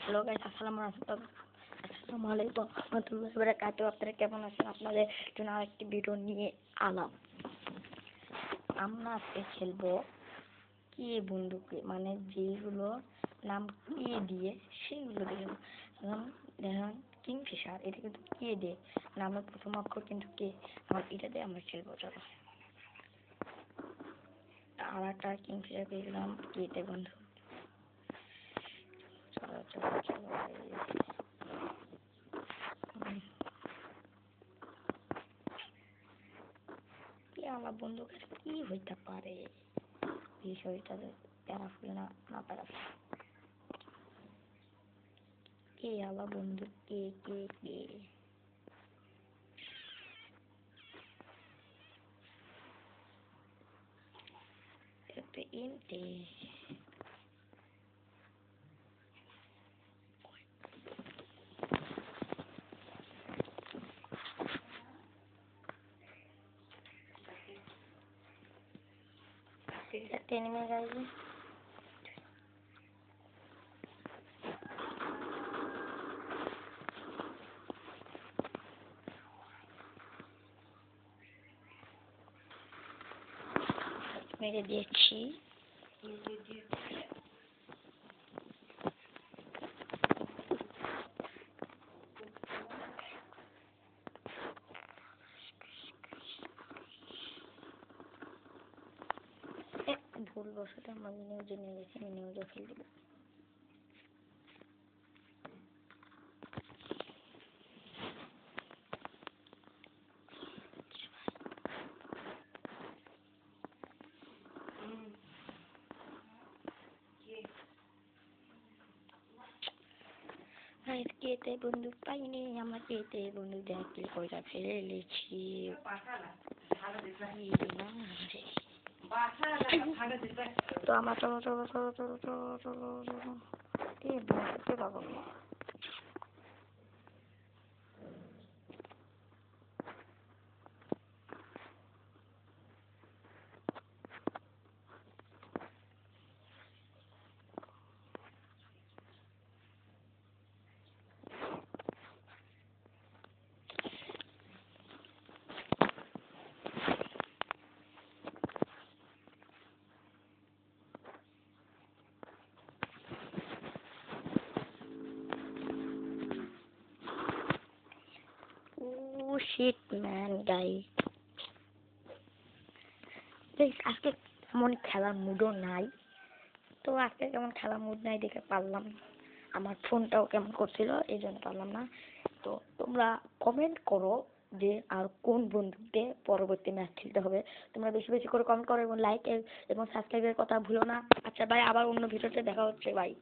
Hello guys, আসসালামু আলাইকুম ওয়া বারাকাতুহু। আপনারা কেমন আছেন? আপনাদের জন্য আরেকটি ভিডিও নিয়ে আলাম। আমরা আজকে খেলবো কি বন্দুকে, মানে যেগুলো নাম কি দিয়ে সেইগুলো দেখুন। দেখুন কিংফিশার, এটা কিন্তু কে দিয়ে নামের প্রথম অক্ষর কিন্তু কে, আমার এটা দিয়ে আমরা খেলবো। চলো, আর একটা কিংফিশার পেয়েছিলাম কেতে বন্ধু। চলো চলো চলো, আমার বন্ধুকের কি হইতে পারে, বিষয়টা প্যারাফুল না প্যারাফুল। কে আমার বন্ধু, কে কে কে ইনতে एनिमे गाइस, मेरे देखी ভুল বসত আমার নিউজে নিয়ে গেছি, নিউজে ফেল দিব। কেতে বন্দুক পাইনি, আমরা কেতে বন্দুক দেখলে কয়টা ফেলেছি। তো আমার চলো চলো চলো চলো চলো চলো চলো, কে বলতে পারবো না। শিট ম্যান গাইস, আজকে এমন খেলার মুডও নাই, তো আজকে কেমন খেলার মুড নাই দেখে পারলাম, আমার ফোনটাও কেমন করছিল এই জন্য পারলাম না। তো তোমরা কমেন্ট করো যে আর কোন বন্ধুতে পরবর্তী ম্যাচ খেলতে হবে। তোমরা বেশি বেশি করে কমেন্ট করো এবং লাইক এবং সাবস্ক্রাইবের কথা ভুলো না। আচ্ছা ভাই, আবার অন্য ভিডিওতে দেখা হচ্ছে, বাই।